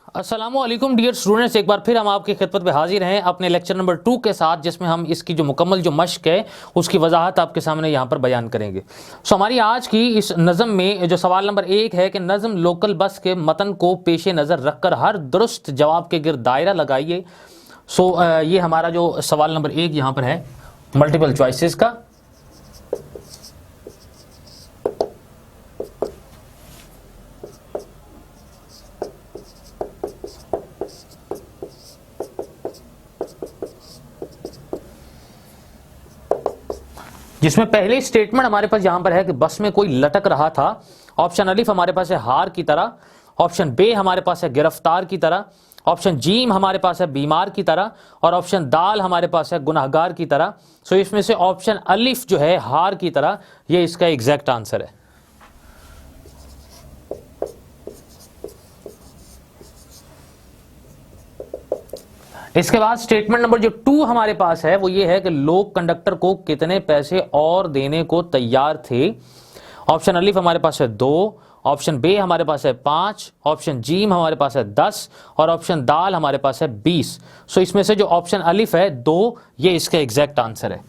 अस्सलामुअलैकुम dear students, एक बार फिर हम आपकी खिदमत में हाजिर हैं अपने लेक्चर नंबर 2 के साथ, जिसमें हम इसकी जो मुकम्मल जो मश्क है उसकी वजाहत आपके सामने यहाँ पर बयान करेंगे। हमारी आज की इस नज़म में जो सवाल नंबर 1 है कि नज़म लोकल बस के मतन को पेश नज़र रखकर हर दुरुस्त जवाब के गिर्द दायरा लगाइए। ये हमारा जो सवाल नंबर 1 यहाँ पर है मल्टीपल चॉइसेस का। जिसमें पहले स्टेटमेंट हमारे पास यहां पर है कि बस में कोई लटक रहा था। ऑप्शन अलिफ हमारे पास है हार की तरह, ऑप्शन बे हमारे पास है गिरफ्तार की तरह, ऑप्शन जीम हमारे पास है बीमार की तरह और ऑप्शन दाल हमारे पास है गुनाहगार की तरह। इसमें से ऑप्शन अलिफ जो है हार की तरह, ये इसका एग्जैक्ट आंसर है। इसके बाद स्टेटमेंट नंबर जो 2 हमारे पास है वो ये है कि लोग कंडक्टर को कितने पैसे और देने को तैयार थे। ऑप्शन अलिफ हमारे पास है 2, ऑप्शन बे हमारे पास है 5, ऑप्शन जीम हमारे पास है 10 और ऑप्शन दाल हमारे पास है 20। इसमें से जो ऑप्शन अलिफ है 2, ये इसका एग्जैक्ट आंसर है।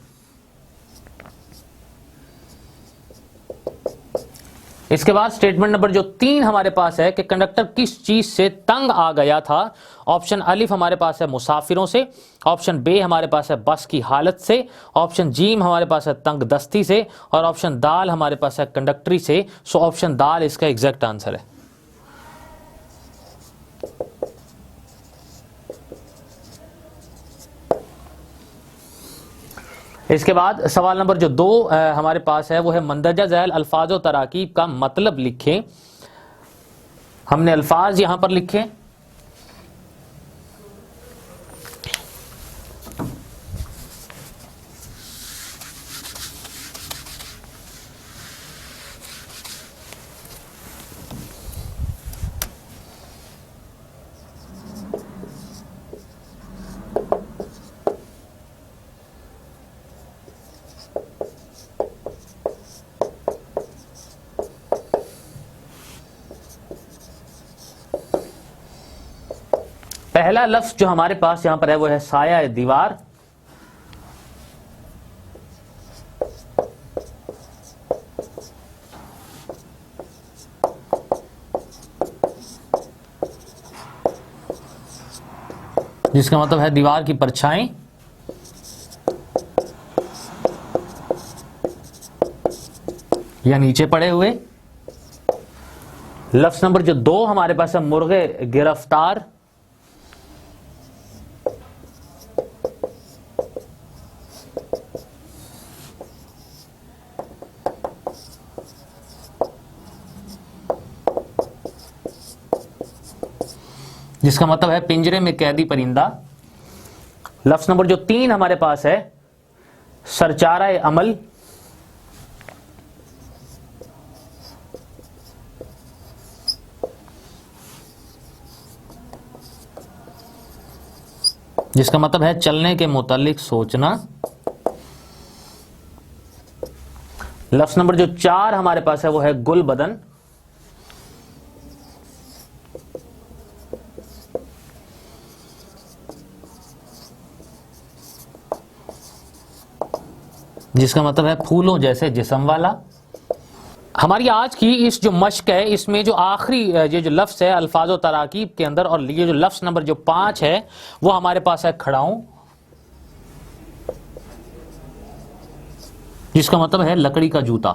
इसके बाद स्टेटमेंट नंबर जो 3 हमारे पास है कि कंडक्टर किस चीज से तंग आ गया था। ऑप्शन अलिफ हमारे पास है मुसाफिरों से, ऑप्शन बे हमारे पास है बस की हालत से, ऑप्शन जीम हमारे पास है तंग दस्ती से और ऑप्शन दाल हमारे पास है कंडक्टरी से। ऑप्शन दाल इसका एग्जैक्ट आंसर है। इसके बाद सवाल नंबर जो 2 हमारे पास है वो है मंदरजा झैल अल्फाज और तराकीब का मतलब लिखें। हमने अल्फाज यहां पर लिखे। पहला लफ्ज जो हमारे पास यहां पर है वो है साया दीवार। जिसका मतलब है दीवार की परछाई या नीचे पड़े हुए। लफ्ज नंबर जो 2 हमारे पास है मुर्गे गिरफ्तार। जिसका मतलब है पिंजरे में कैदी परिंदा। लफ्ज नंबर जो 3 हमारे पास है सरचारा अमल। जिसका मतलब है चलने के मुतालिक सोचना। लफ्ज नंबर जो 4 हमारे पास है वो है गुल बदन। जिसका मतलब है फूलों जैसे जिस्म वाला। हमारी आज की इस जो मश्क है इसमें जो आखिरी ये जो लफ्ज है अल्फाज और तराकीब के अंदर, और ये जो लफ्ज नंबर जो 5 है वो हमारे पास है खड़ाऊं। जिसका मतलब है लकड़ी का जूता।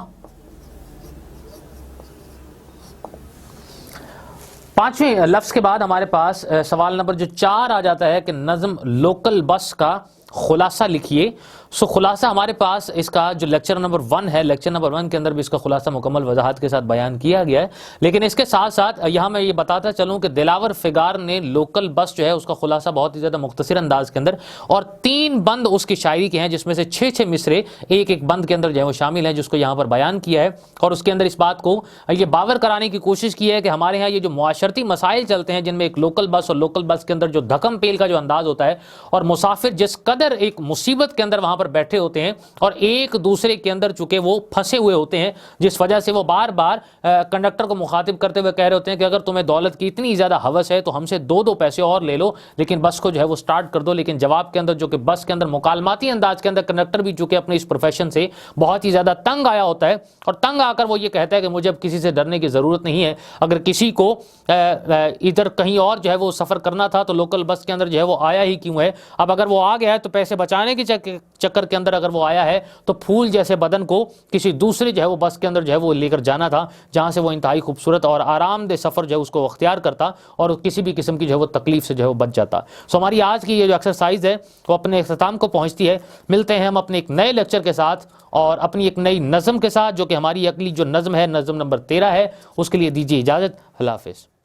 5वें लफ्ज के बाद हमारे पास सवाल नंबर जो 4 आ जाता है कि नज़म लोकल बस का खुलासा लिखिए। खुलासा हमारे पास इसका जो लेक्चर नंबर 1 है, लेक्चर नंबर 1 के अंदर भी इसका खुलासा मुकम्मल वजाहत के साथ बयान किया गया है। लेकिन इसके साथ साथ यहाँ मैं ये बताता चलूँ कि दिलावर फिगार ने लोकल बस जो है उसका खुलासा बहुत ही ज़्यादा मुख्तसर अंदाज के अंदर और 3 बंद उसकी शायरी के हैं, जिसमें से 6 मिसरे एक एक बंद के अंदर जो है वो शामिल है, जिसको यहाँ पर बयान किया है। और उसके अंदर इस बात को ये बावर कराने की कोशिश की है कि हमारे यहाँ ये जो मुआशरती मसाइल चलते हैं जिनमें एक लोकल बस और लोकल बस के अंदर जो धकम पेल का जो अंदाज होता है और मुसाफिर जिस कदर एक मुसीबत के अंदर वहाँ पर पर बैठे होते हैं और एक दूसरे के अंदर चूंकि वो फंसे हुए होते हैं, जिस वजह से वो बार बार कंडक्टर को मुखातिब करते हुए कह रहे होते हैं कि अगर तुम्हें दौलत की इतनी ज़्यादा हवस है तो हमसे दो दो पैसे और ले लो, लेकिन बस को जो है वो स्टार्ट कर दो। लेकिन जवाब के अंदर जो कि बस के अंदर मुकालमाती अंदाज के अंदर कंडक्टर भी चूंकि अपने इस प्रोफेशन से बहुत ही ज़्यादा तंग आया होता है और तंग आकर वो ये कहता है कि मुझे अब किसी से डरने की ज़रूरत नहीं है। अगर किसी को इधर कहीं और जो है वो सफ़र करना था तो लोकल बस के अंदर जो है वो आया ही क्यों है। अब अगर वो आ गया है तो पैसे बचाने के चक्कर के अंदर अगर वो आया है तो फूल जैसे बदन को किसी दूसरे जो है वो बस के अंदर जो है वो लेकर जाना था, जहां से वो इंतहाई खूबसूरत और आरामदेह सफ़र जो है उसको अख्तियार करता और किसी भी किस्म की जो है वो तकलीफ से जो है वो बच जाता। सो हमारी आज की ये जो एक्सरसाइज है वो अपने अख्ताम को पहुंचती है। मिलते हैं हम अपने एक नए लेक्चर के साथ और अपनी एक नई नज़म के साथ, जो कि हमारी अगली जो नज़म है नज़म नंबर 13 है। उसके लिए दीजिए इजाज़त। अल्लाह हाफ़िज़।